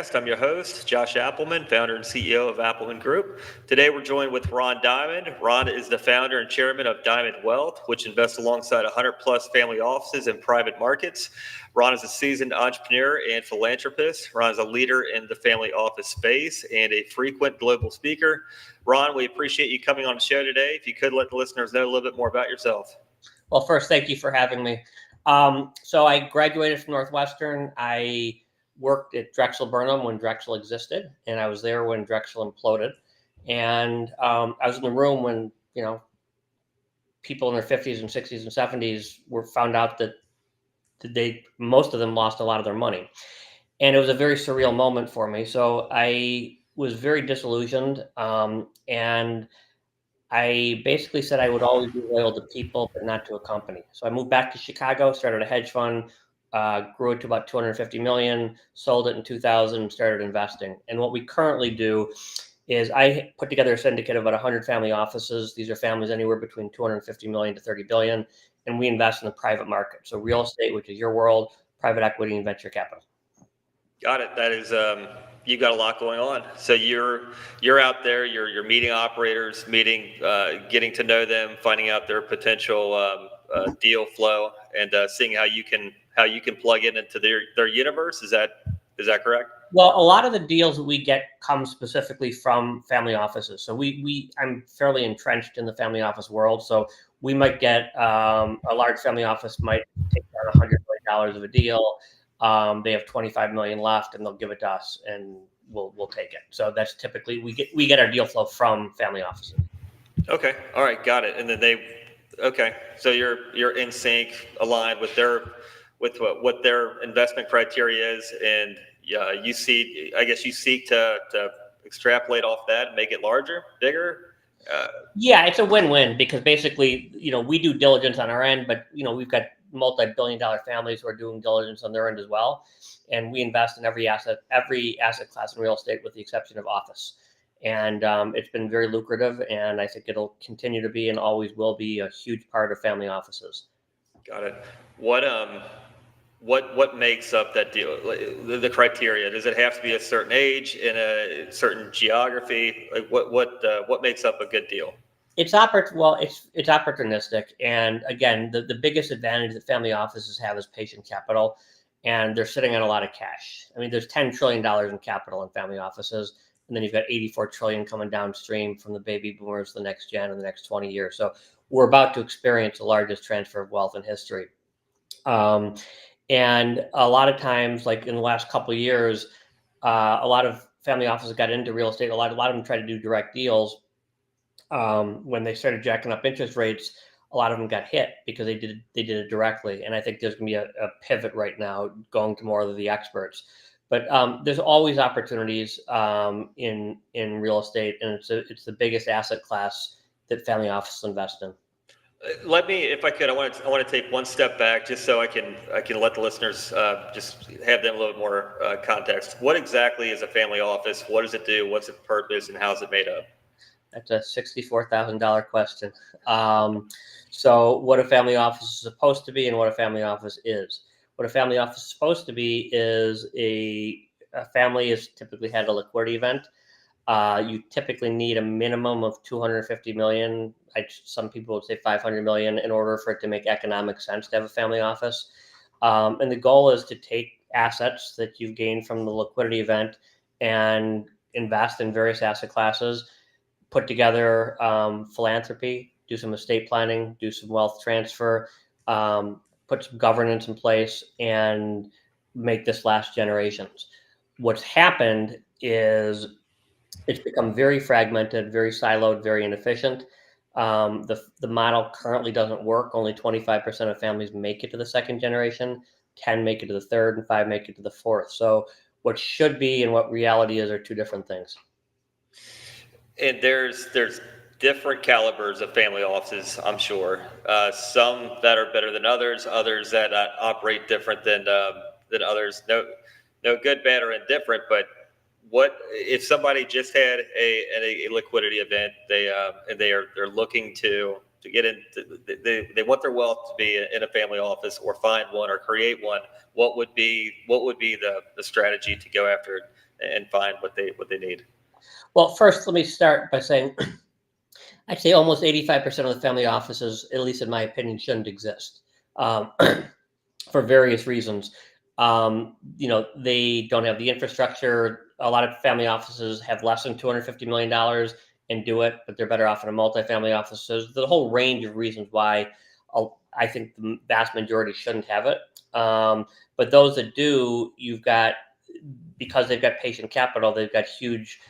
I'm your host, Josh Appleman, founder and CEO of Appleman Group. Today we're joined with Ron Diamond. Ron is the founder and chairman of Diamond Wealth, which invests alongside 100 plus family offices and private markets. Ron is a seasoned entrepreneur and philanthropist. Ron is a leader in the family office space and a frequent global speaker. Ron, we appreciate you coming on the show today. If you could let the listeners know a little bit more about yourself. Well, first, thank you for having me. So I graduated from Northwestern. I worked at Drexel Burnham when Drexel existed, and I was there when Drexel imploded. And I was in the room when people in their 50s and 60s and 70s were found out that most of them lost a lot of their money, and it was a very surreal moment for me. So I was very disillusioned, and I basically said I would always be loyal to people, but not to a company. So I moved back to Chicago, started a hedge fund, grew it to about 250 million, sold it in 2000, started investing. And what we currently do is I put together a syndicate of about 100 family offices. These are families anywhere between 250 million to 30 billion, and we invest in the private market. So real estate, which is your world, private equity, and venture capital. Got it. That is, you've got a lot going on. So you're out there. You're meeting operators, getting to know them, finding out their potential deal flow, and seeing how you can plug it into their universe. Is that correct? Well, a lot of the deals that we get come specifically from family offices. So I'm fairly entrenched in the family office world. So we might get a large family office might take down $100 million of a deal. They have 25 million left, and they'll give it to us, and we'll take it. So that's typically we get our deal flow from family offices. Okay. All right. Got it. And then okay. So you're in sync, aligned with what their investment criteria is, and I guess you seek to extrapolate off that and make it larger, bigger. Yeah, it's a win-win because basically, we do diligence on our end, but we've got multi-billion-dollar families who are doing diligence on their end as well, and we invest in every asset class in real estate with the exception of office. And it's been very lucrative, and I think it'll continue to be and always will be a huge part of family offices. Got it. What makes up that deal? The criteria? Does it have to be a certain age in a certain geography? Like what makes up a good deal? It's opportunistic, and again, the biggest advantage that family offices have is patient capital, and they're sitting on a lot of cash. I mean, there's $10 trillion in capital in family offices, and then you've got 84 trillion coming downstream from the baby boomers, the next gen, in the next 20 years. So we're about to experience the largest transfer of wealth in history. And a lot of times, like in the last couple of years, a lot of family offices got into real estate. A lot of them tried to do direct deals. When they started jacking up interest rates, a lot of them got hit because they did it directly. And I think there's going to be a pivot right now, going to more of the experts. But there's always opportunities in real estate, and it's the biggest asset class that family offices invest in. Let me, if I could, I want to take one step back just so I can let the listeners just have them a little more context. What exactly is a family office? What does it do? What's its purpose, and how is it made up? That's a $64,000 question. So what a family office is supposed to be and what a family office is. What a family office is supposed to be is a family has typically had a liquidity event. You typically need a minimum of 250 million. Some people would say 500 million in order for it to make economic sense to have a family office. And the goal is to take assets that you've gained from the liquidity event and invest in various asset classes, put together philanthropy, do some estate planning, do some wealth transfer, put some governance in place, and make this last generations. What's happened is it's become very fragmented, very siloed, very inefficient. The model currently doesn't work. Only 25% of families make it to the second generation, 10 make it to the third, and 5 make it to the fourth. So what should be and what reality is are two different things. And there's different calibers of family offices, I'm sure. Some that are better than others that operate different than others. No good, bad, or indifferent. But what if somebody just had a liquidity event? They're looking to get into. They want their wealth to be in a family office or find one or create one. What would be the strategy to go after and find what they need. Well, first, let me start by saying I'd say almost 85% of the family offices, at least in my opinion, shouldn't exist um, for various reasons. They don't have the infrastructure. A lot of family offices have less than $250 million and do it, but they're better off in a multifamily office. So there's the whole range of reasons why I think the vast majority shouldn't have it. But those that do, because they've got patient capital, they've got huge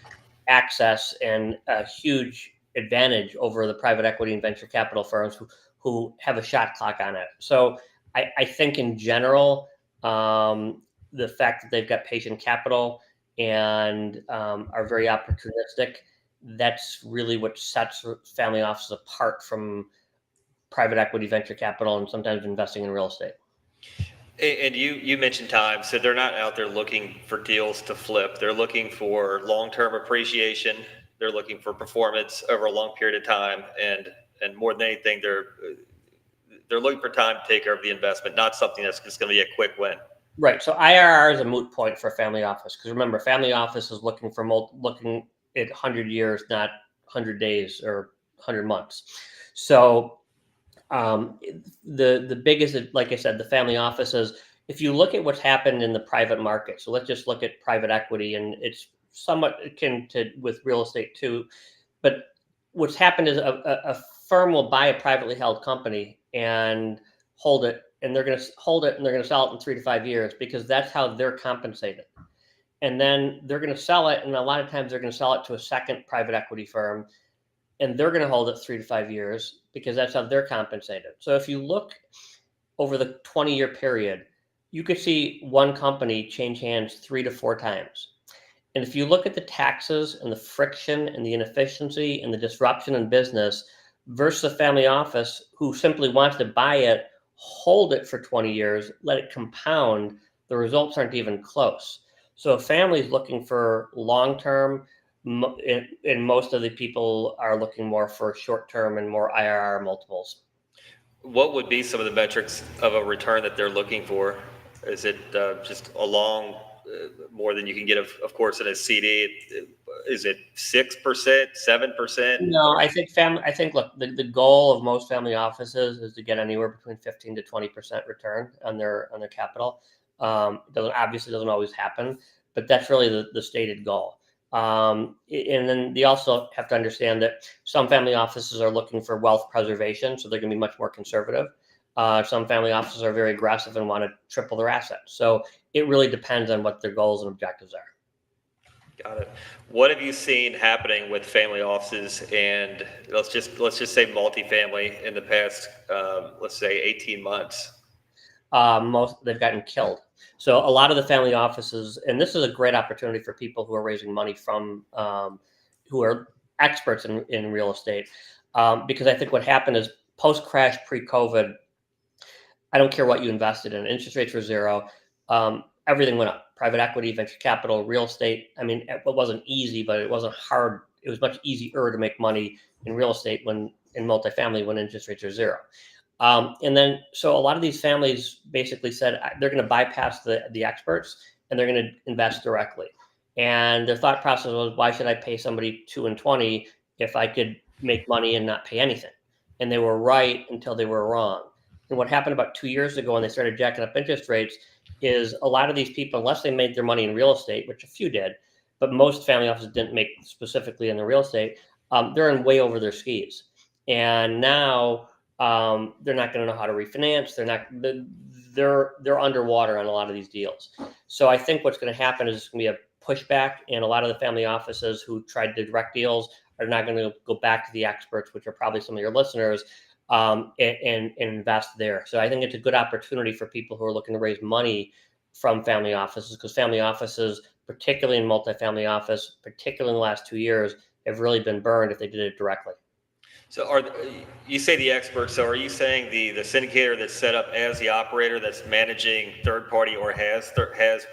access and a huge advantage over the private equity and venture capital firms who have a shot clock on it. So I think in general, the fact that they've got patient capital and are very opportunistic, that's really what sets family offices apart from private equity, venture capital, and sometimes investing in real estate. And you mentioned time, so they're not out there looking for deals to flip. They're looking for long-term appreciation. They're looking for performance over a long period of time, and more than anything, they're looking for time to take care of the investment, not something that's just going to be a quick win. Right. So IRR is a moot point for a family office because remember, family office is looking at 100 years, not 100 days or 100 months. So the biggest, like I said, the family offices. If you look at what's happened in the private market, so let's just look at private equity, and it's somewhat akin to with real estate too. But what's happened is a firm will buy a privately held company and hold it, and they're going to hold it and they're going to sell it in 3 to 5 years because that's how they're compensated. And then they're going to sell it, and a lot of times they're going to sell it to a second private equity firm, and they're going to hold it 3 to 5 years because that's how they're compensated. So if you look over the 20-year period, you could see one company change hands 3 to 4 times. And if you look at the taxes and the friction and the inefficiency and the disruption in business versus a family office who simply wants to buy it, hold it for 20 years, let it compound, the results aren't even close. So a family is looking for long-term, and most of the people are looking more for short-term and more IRR multiples. What would be some of the metrics of a return that they're looking for? Is it just a long, more than you can get, of course, in a CD? Is it 6%, 7%? No, I think look, the goal of most family offices is to get anywhere between 15 to 20% return on their capital. Doesn't always happen, but that's really the stated goal. And then they also have to understand that some family offices are looking for wealth preservation, so they're going to be much more conservative. Some family offices are very aggressive and want to triple their assets. So it really depends on what their goals and objectives are. Got it. What have you seen happening with family offices and let's just say multifamily in the past, let's say 18 months? Most they've gotten killed. So a lot of the family offices, and this is a great opportunity for people who are raising money from who are experts in real estate, because I think what happened is post-crash, pre-COVID, I don't care what you invested in, interest rates were zero. Everything went up. Private equity, venture capital, real estate. I mean, it wasn't easy, but it wasn't hard. It was much easier to make money in real estate in multifamily when interest rates are zero. And then, so a lot of these families basically said they're going to bypass the experts and they're going to invest directly. And their thought process was, why should I pay somebody 2 and 20 if I could make money and not pay anything? And they were right until they were wrong. And what happened about 2 years ago when they started jacking up interest rates is a lot of these people, unless they made their money in real estate, which a few did, but most family offices didn't make specifically in the real estate, they're in way over their skis. And now they're not going to know how to refinance. They're underwater on a lot of these deals. So I think what's going to happen is it's going to be a pushback, and a lot of the family offices who tried to direct deals are not going to go back to the experts, which are probably some of your listeners, and invest there. So I think it's a good opportunity for people who are looking to raise money from family offices, because family offices, particularly in multifamily office, particularly in the last 2 years, have really been burned if they did it directly. So you say the experts, so are you saying the syndicator that's set up as the operator that's managing third party or has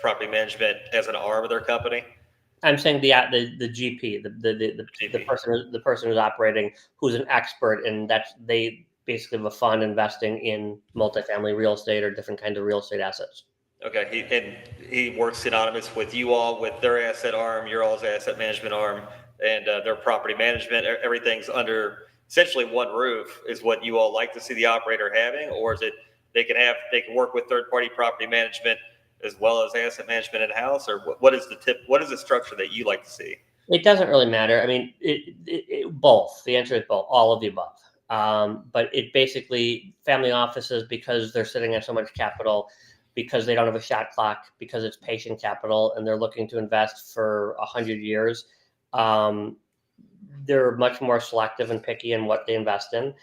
property management as an arm of their company? I'm saying the GP, the person who's operating, who's an expert, and they basically have a fund investing in multifamily real estate or different kinds of real estate assets. Okay, he works synonymous with you all, with their asset arm, your all's asset management arm, and their property management. Everything's under essentially one roof. Is what you all like to see the operator having, or is it they can work with third party property management as well as asset management in house, or what is the tip? What is the structure that you like to see? It doesn't really matter. I mean, both. The answer is both, all of the above. But it basically family offices, because they're sitting on so much capital, because they don't have a shot clock, because it's patient capital, and they're looking to invest for 100 years. Um, they're much more selective and picky in what they invest in.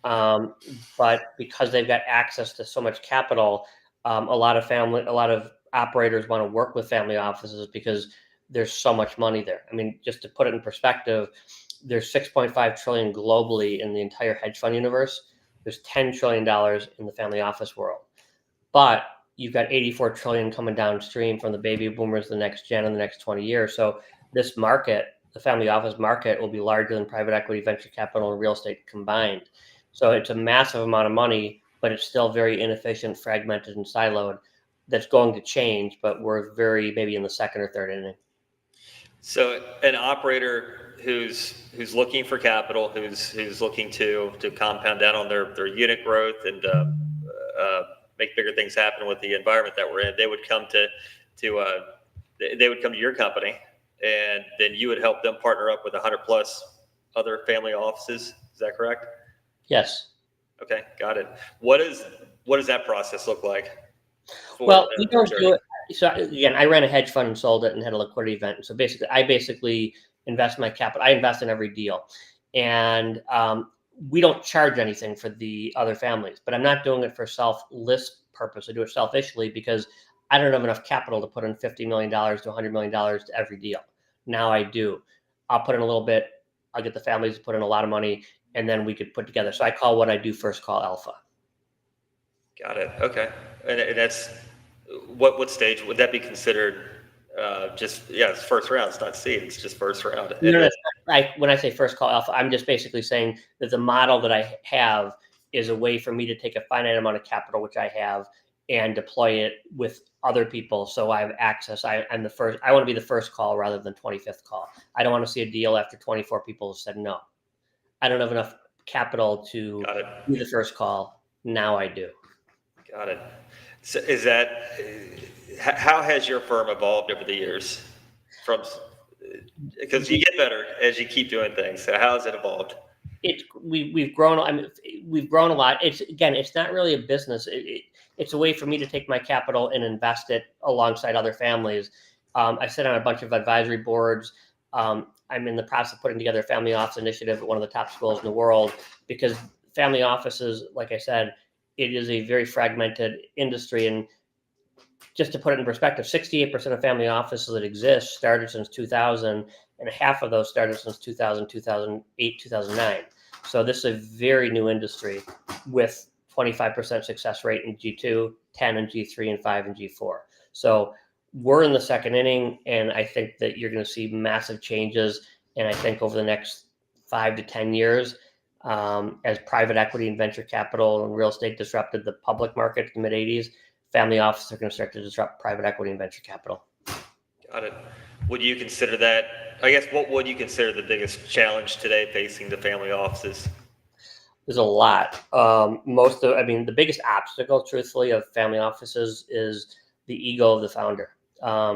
Um, but because they've got access to so much capital, a lot of operators want to work with family offices because there's so much money there. I mean, just to put it in perspective, there's 6.5 trillion globally in the entire hedge fund universe. There's $10 trillion in the family office world, but you've got 84 trillion coming downstream from the baby boomers, the next gen, in the next 20 years. So this market, the family office market, will be larger than private equity, venture capital, and real estate combined. So it's a massive amount of money, but it's still very inefficient, fragmented, and siloed. That's going to change, but we're maybe in the second or third inning. So an operator who's looking for capital, who's looking to compound down on their unit growth and make bigger things happen with the environment that we're in, they would come to your company, and then you would help them partner up with 100 plus other family offices. Is that correct? Yes. Okay, got it. What does that process look like? Well, we don't do it. So again, I ran a hedge fund and sold it and had a liquidity event. So I basically invest my capital. I invest in every deal, and we don't charge anything for the other families. But I'm not doing it for self-list purpose. I do it selfishly because I don't have enough capital to put in $50 million to $100 million to every deal. Now I do. I'll put in a little bit. I'll get the families to put in a lot of money, and then we could put together. So I call what I do first call alpha. Got it. Okay. And that's what stage would that be considered? It's first round. It's not seed. It's just first round. No, when I say first call alpha, I'm just basically saying that the model that I have is a way for me to take a finite amount of capital, which I have, and deploy it with other people. So I have access. I'm the first. I want to be the first call rather than 25th call. I don't want to see a deal after 24 people have said no. I don't have enough capital to be the first call. Now I do. Got it. So how has your firm evolved over the years? Because you get better as you keep doing things. So how has it evolved? We've grown. I mean, we've grown a lot. It's not really a business. It's a way for me to take my capital and invest it alongside other families. I sit on a bunch of advisory boards. I'm in the process of putting together a family office initiative at one of the top schools in the world, because family offices, like I said, it is a very fragmented industry. And just to put it in perspective, 68% of family offices that exist started since 2000, and half of those started since 2000, 2008, 2009. So this is a very new industry with 25% success rate in G2, 10 in G3, and 5 in G4. So we're in the second inning, and I think that you're going to see massive changes. And I think over the next 5 to 10 years, as private equity and venture capital and real estate disrupted the public market in the mid-'80s, family offices are going to start to disrupt private equity and venture capital. Got it. Would you consider that, I guess, what would you consider the biggest challenge today facing the family offices? There's a lot. The biggest obstacle, truthfully, of family offices is the ego of the founder.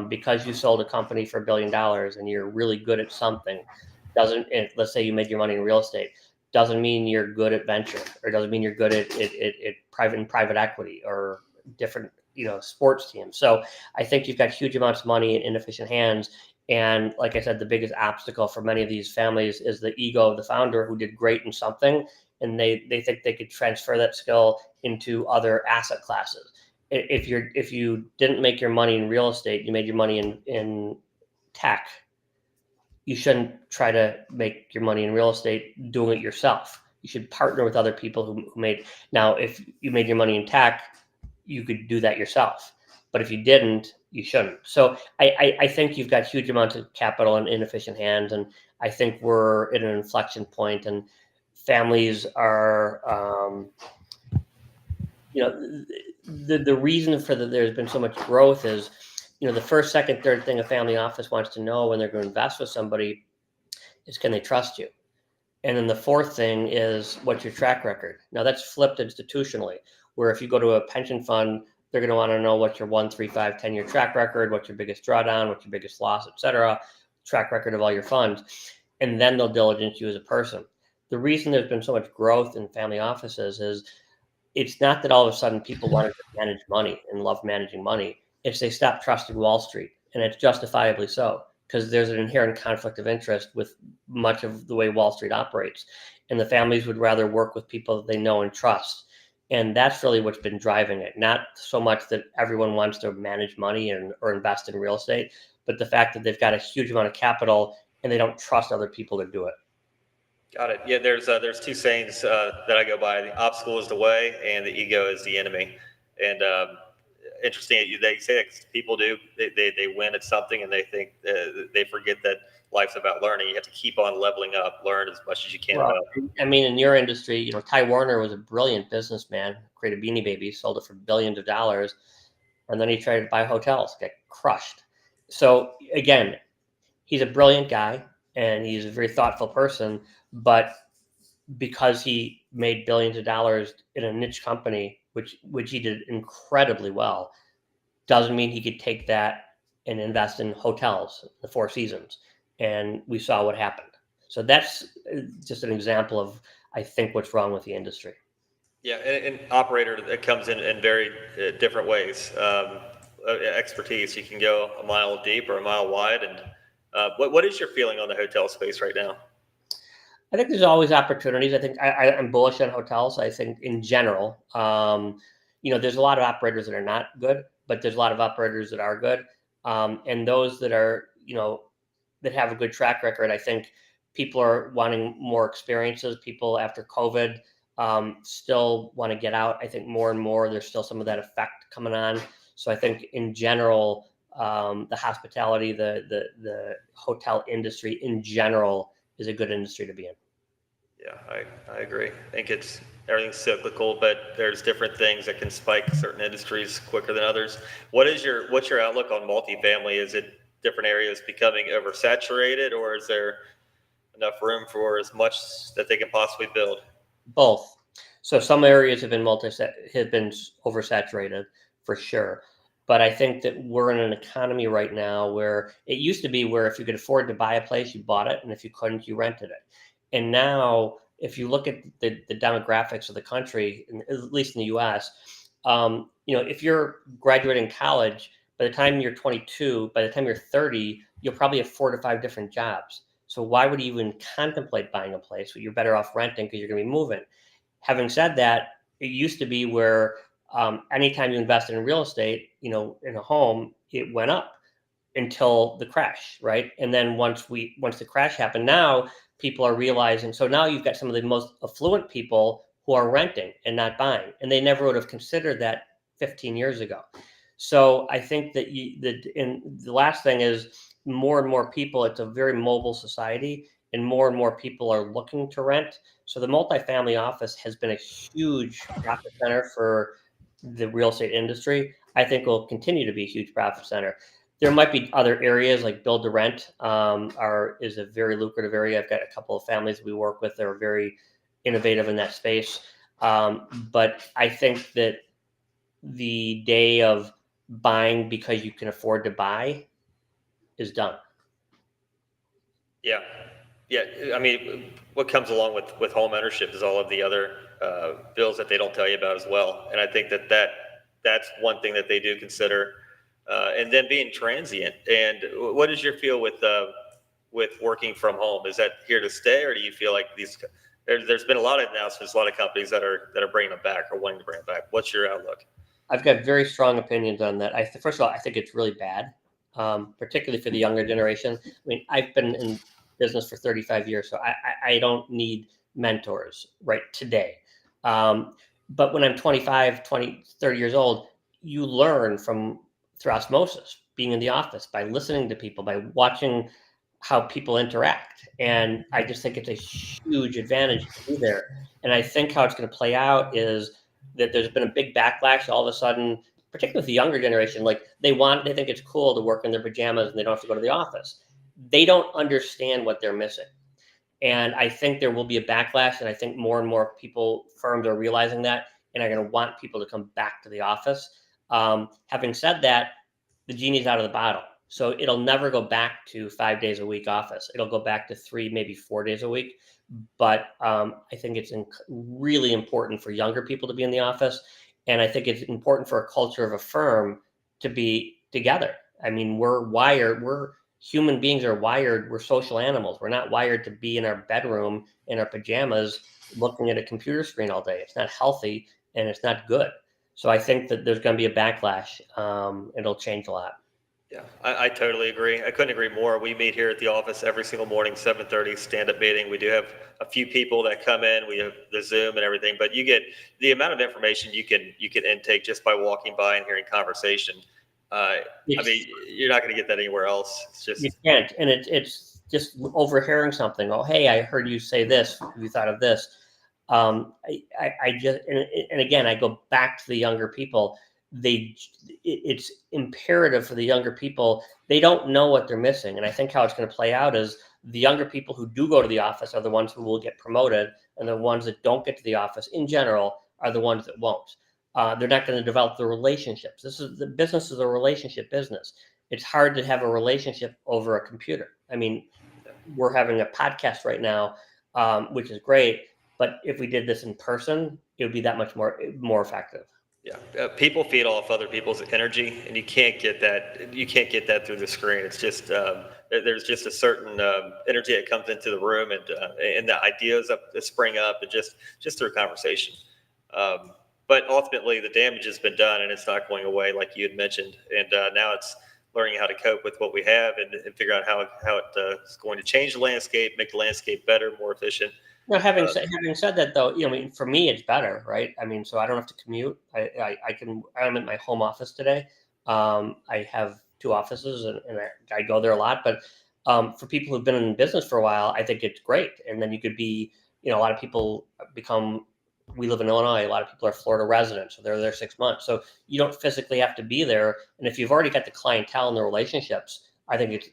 Because you sold a company for $1 billion and you're really good at something, let's say you made your money in real estate, doesn't mean you're good at venture, or doesn't mean you're good at private equity or different sports teams. So I think you've got huge amounts of money in inefficient hands. And like I said, the biggest obstacle for many of these families is the ego of the founder, who did great in something, and they think they could transfer that skill into other asset classes. If you didn't make your money in real estate, you made your money in tech, you shouldn't try to make your money in real estate doing it yourself. You should partner with other people who made. Now, if you made your money in tech, you could do that yourself. But if you didn't, you shouldn't. So I think you've got huge amounts of capital in inefficient hands. And I think we're at an inflection point, and families are, the reason for there's been so much growth is, the first, second, third thing a family office wants to know when they're going to invest with somebody is, can they trust you? And then the fourth thing is, what's your track record? Now that's flipped institutionally, where if you go to a pension fund, they're going to want to know what's your 1, 3, 5, 10-year track record, what's your biggest drawdown, what's your biggest loss, et cetera, track record of all your funds. And then they'll diligence you as a person. The reason there's been so much growth in family offices is, it's not that all of a sudden people want to manage money and love managing money. It's they stop trusting Wall Street, and it's justifiably so, because there's an inherent conflict of interest with much of the way Wall Street operates. And the families would rather work with people that they know and trust. And that's really what's been driving it. Not so much that everyone wants to manage money or invest in real estate, but the fact that they've got a huge amount of capital and they don't trust other people to do it. Got it. Yeah, there's two sayings that I go by: the obstacle is the way, and the ego is the enemy. And interesting, they say that people they win at something, and they think they forget that life's about learning. You have to keep on leveling up, learn as much as you can. Well, I mean, in your industry, Ty Warner was a brilliant businessman, created Beanie Babies, sold it for billions of dollars, and then he tried to buy hotels, got crushed. So again, he's a brilliant guy, and he's a very thoughtful person, but because he made billions of dollars in a niche company, which he did incredibly well, doesn't mean he could take that and invest in hotels, the Four Seasons. And we saw what happened. So that's just an example of, I think, what's wrong with the industry. Yeah, and operator that comes in very different ways. Expertise, you can go a mile deep or a mile wide. And what is your feeling on the hotel space right now? I think there's always opportunities. I think I'm bullish on hotels. I think in general, there's a lot of operators that are not good, but there's a lot of operators that are good. And those that are, that have a good track record, I think people are wanting more experiences. People after COVID still want to get out. I think more and more there's still some of that effect coming on. So I think in general, the hospitality, the hotel industry in general is a good industry to be in. Yeah, I agree. I think everything's cyclical, but there's different things that can spike certain industries quicker than others. What's your outlook on multifamily? Is it different areas becoming oversaturated, or is there enough room for as much that they can possibly build? Both. So some areas have been oversaturated for sure. But I think that we're in an economy right now where it used to be where if you could afford to buy a place, you bought it, and if you couldn't, you rented it. And now, if you look at the demographics of the country, at least in the U.S., if you're graduating college, by the time you're 22, by the time you're 30, you'll probably have 4 to 5 different jobs. So why would you even contemplate buying a place? Well, you're better off renting because you're going to be moving. Having said that, it used to be where anytime you invested in real estate, in a home, it went up until the crash, right? And then once the crash happened, now people are realizing. So now you've got some of the most affluent people who are renting and not buying, and they never would have considered that 15 years ago. So I think that the last thing is more and more people. It's a very mobile society, and more people are looking to rent. So the multifamily office has been a huge profit center for the real estate industry. I think will continue to be a huge profit center. There might be other areas like build to rent is a very lucrative area. I've got a couple of families we work with that are very innovative in that space. But I think that the day of buying because you can afford to buy is done. Yeah. Yeah. I mean, what comes along with home ownership is all of the other bills that they don't tell you about as well. And I think that's one thing that they do consider. And then being transient. And what is your feel with working from home? Is that here to stay, or do you feel like there's been a lot of announcements, a lot of companies that are bringing them back or wanting to bring them back? What's your outlook? I've got very strong opinions on that. First of all, I think it's really bad, particularly for the younger generation. I mean, I've been in business for 35 years, so I don't need mentors right today. But when I'm 25, 20, 30 years old, you learn through osmosis, being in the office, by listening to people, by watching how people interact. And I just think it's a huge advantage to be there. And I think how it's going to play out is that there's been a big backlash all of a sudden, particularly with the younger generation. Like they think it's cool to work in their pajamas and they don't have to go to the office. They don't understand what they're missing. And I think there will be a backlash. And I think more and more firms are realizing that and are going to want people to come back to the office. Having said that, the genie's out of the bottle. So it'll never go back to 5 days a week office. It'll go back to 3, maybe 4 days a week. But I think it's really important for younger people to be in the office. And I think it's important for a culture of a firm to be together. I mean, human beings are wired. We're social animals. We're not wired to be in our bedroom in our pajamas looking at a computer screen all day. It's not healthy and it's not good. So I think that there's going to be a backlash. It'll change a lot. Yeah, I totally agree. I couldn't agree more. We meet here at the office every single morning, 7:30 stand-up meeting. We do have a few people that come in. We have the Zoom and everything, but you get the amount of information you can intake just by walking by and hearing conversation. I mean, you're not going to get that anywhere else. It's just you can't, and it's just overhearing something. Oh, hey, I heard you say this. Have you thought of this? I just and again, I go back to the younger people. It's imperative for the younger people. They don't know what they're missing, and I think how it's going to play out is the younger people who do go to the office are the ones who will get promoted, and the ones that don't get to the office in general are the ones that won't. They're not going to develop the relationships. The business is a relationship business. It's hard to have a relationship over a computer. I mean, we're having a podcast right now, which is great, but if we did this in person, it would be that much more effective. Yeah, people feed off other people's energy, and you can't get that. You can't get that through the screen. It's just there's just a certain energy that comes into the room, and the ideas that spring up, and just through conversation. But ultimately, the damage has been done, and it's not going away, like you had mentioned. And now it's learning how to cope with what we have, and figure out how it is going to change the landscape, make the landscape better, more efficient. Now, having said that, though, I mean, for me, it's better, right? I mean, so I don't have to commute. I'm at my home office today. I have 2 offices, and I go there a lot. But for people who've been in business for a while, I think it's great. And then you could be, a lot of people become. We live in Illinois. A lot of people are Florida residents, so they're there 6 months. So you don't physically have to be there. And if you've already got the clientele and the relationships, I think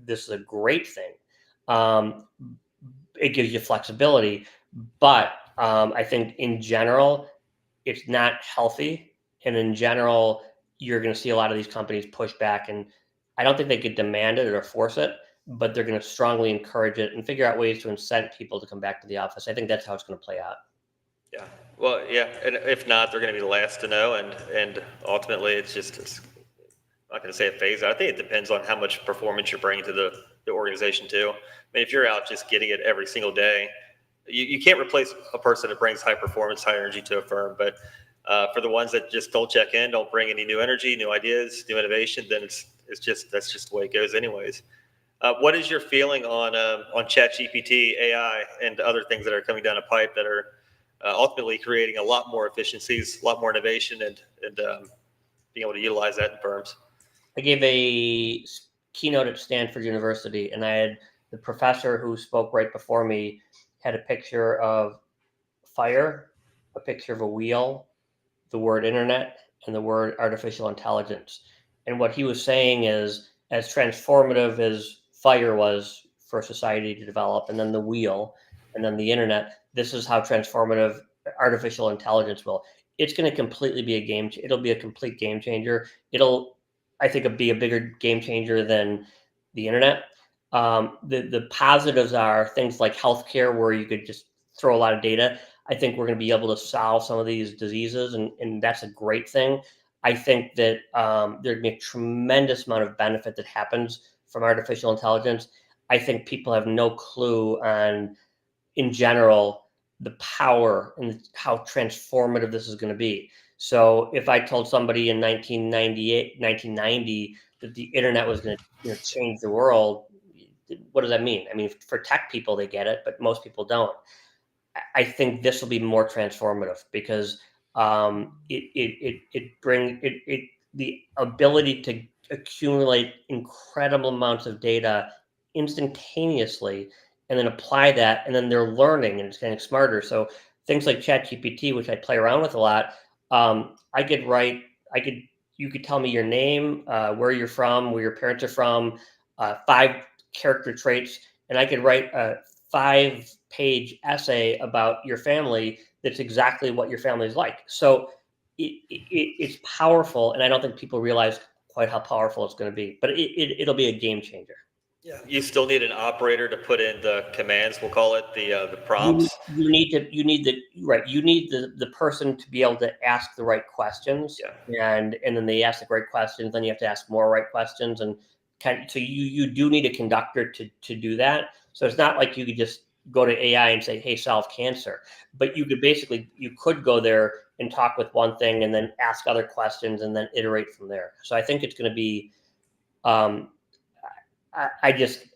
this is a great thing. It gives you flexibility, but I think in general, it's not healthy. And in general, you're going to see a lot of these companies push back, and I don't think they could demand it or force it, but they're going to strongly encourage it and figure out ways to incent people to come back to the office. I think that's how it's going to play out. Yeah. Well, yeah, and if not, they're going to be the last to know, and ultimately, it's I'm not going to say a phase. I think it depends on how much performance you're bringing to the organization too. I mean, if you're out just getting it every single day, you can't replace a person that brings high performance, high energy to a firm. But for the ones that just don't check in, don't bring any new energy, new ideas, new innovation, then that's just the way it goes, anyways. What is your feeling on ChatGPT, AI, and other things that are coming down a pipe that are ultimately creating a lot more efficiencies, a lot more innovation, and being able to utilize that in firms? I gave a keynote at Stanford University, and I had the professor who spoke right before me had a picture of fire, a picture of a wheel, the word internet, and the word artificial intelligence. And what he was saying is, as transformative as fire was for society to develop, and then the wheel, and then the internet, this is how transformative artificial intelligence will. It's going to completely be it'll be a complete game changer. I think it'll be a bigger game changer than the internet. The positives are things like healthcare, where you could just throw a lot of data. I think we're going to be able to solve some of these diseases, and that's a great thing. I think that there'd be a tremendous amount of benefit that happens from artificial intelligence. I think people have no clue on, in general, the power and how transformative this is going to be. So if I told somebody in 1990 that the internet was going to change the world, what does that mean? I mean, for tech people, they get it, but most people don't. I think this will be more transformative because the ability to accumulate incredible amounts of data instantaneously and then apply that, and then they're learning and it's getting smarter. So things like ChatGPT, which I play around with a lot, I could write, I could, you could tell me your name, where you're from, where your parents are from, 5 character traits, and I could write a 5-page essay about your family that's exactly what your family is like. So it's powerful, and I don't think people realize quite how powerful it's going to be. But it'll be a game changer. Yeah. You still need an operator to put in the commands, we'll call it, the You prompts. you need to you need the right, you need the person to be able to ask the right questions, Yeah. and then they ask the right questions, then you have to ask more right questions, and so you do need a conductor to do that. So it's not like you could just go to AI and say, "Hey, solve cancer," but you could go there and talk with one thing and then ask other questions and then iterate from there. So I think it's going to be, um, I just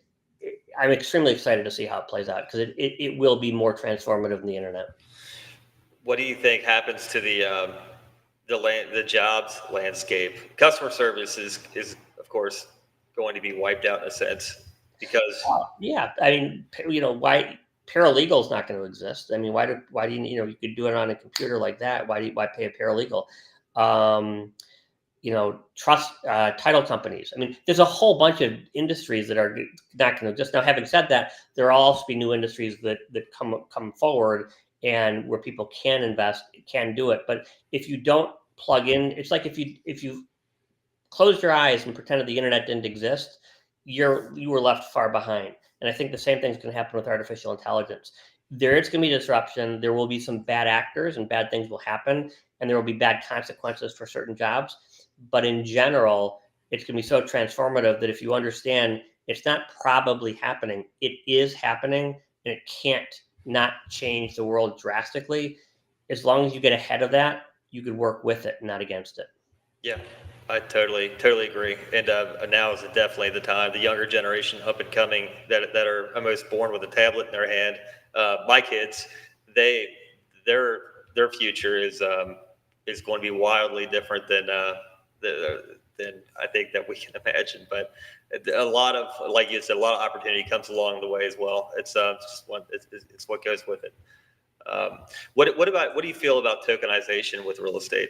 I'm extremely excited to see how it plays out because it will be more transformative than the internet. What do you think happens to the jobs landscape? Customer service is of course going to be wiped out in a sense because Yeah, I mean, why paralegal's not going to exist? I mean, why do you could do it on a computer like that? Why pay a paralegal? Um, trust title companies. I mean, there's a whole bunch of industries that are not going to exist. Now, having said that, there will also be new industries that come forward and where people can invest, can do it. But if you don't plug in, it's like if you closed your eyes and pretended the internet didn't exist, you were left far behind. And I think the same thing's going to happen with artificial intelligence. There is going to be disruption. There will be some bad actors, and bad things will happen, and there will be bad consequences for certain jobs. But in general, it's going to be so transformative that if you understand it's not probably happening, it is happening, and it can't not change the world drastically. As long as you get ahead of that, you could work with it, not against it. yeah, I totally agree. And now is definitely the time. The younger generation, up and coming, that are almost born with a tablet in their hand. My kids, they their their future is going to be wildly different than I think that we can imagine. But a lot of, like you said, a lot of opportunity comes along the way as well. It's just one. It's what goes with it. Um, what do you feel about tokenization with real estate?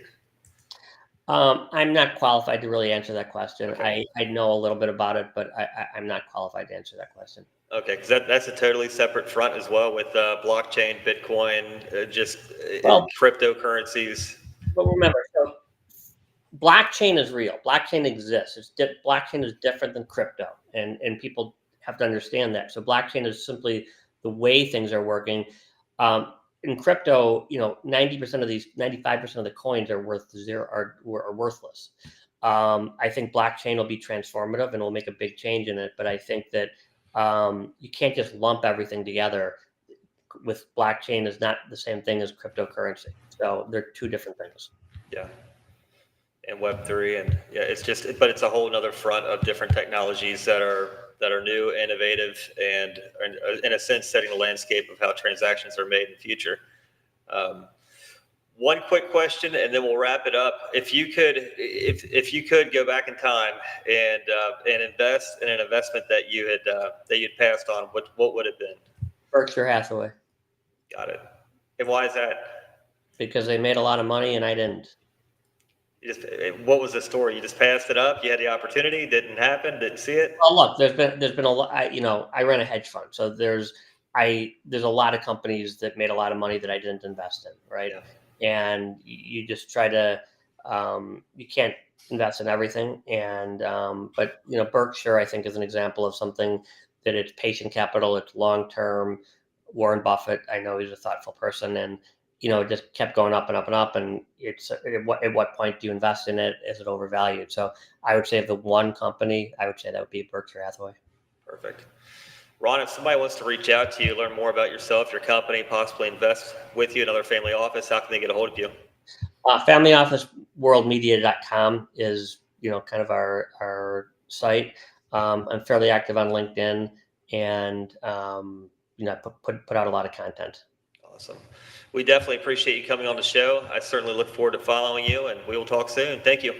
I'm not qualified to really answer that question. Okay. I know a little bit about it, but I'm not qualified to answer that question. Okay, because that's a totally separate front as well with blockchain, Bitcoin, Well, cryptocurrencies. but remember, so blockchain is real. Blockchain exists. Blockchain is different than crypto, and people have to understand that. So blockchain is simply the way things are working. In crypto, 90% of these, 95% of the coins are worth zero, are worthless. I think blockchain will be transformative and will make a big change in it. But I think that you can't just lump everything together. With blockchain is not the same thing as cryptocurrency. So they're two different things. Yeah, and Web3, and yeah, but it's a whole another front of different technologies that are new, innovative, and are, in a sense, setting the landscape of how transactions are made in the future. Um, One quick question, and then we'll wrap it up. If you could go back in time and invest in an investment that you'd passed on, what would it have been? Berkshire Hathaway, Got it. And why is that? because they made a lot of money and I didn't. What was the story? You just passed it up. You had the opportunity, didn't happen, didn't see it. Well, look, there's been a lot. I ran a hedge fund, so there's a lot of companies that made a lot of money that I didn't invest in, right? Yeah, And you just try to, you can't invest in everything, and but Berkshire, I think, is an example of something that it's patient capital, it's long term. Warren Buffett, I know he's a thoughtful person, and it just kept going up and up and up. And it's at what point do you invest in it? Is it overvalued? So I would say of the one company, I would say that would be Berkshire Hathaway. perfect. Ron, if somebody wants to reach out to you, learn more about yourself, your company, possibly invest with you in another family office, how can they get a hold of you? Familyofficeworldmedia.com is kind of our site. I'm fairly active on LinkedIn, and put out a lot of content. Awesome. We definitely appreciate you coming on the show. I certainly look forward to following you, and we will talk soon. Thank you.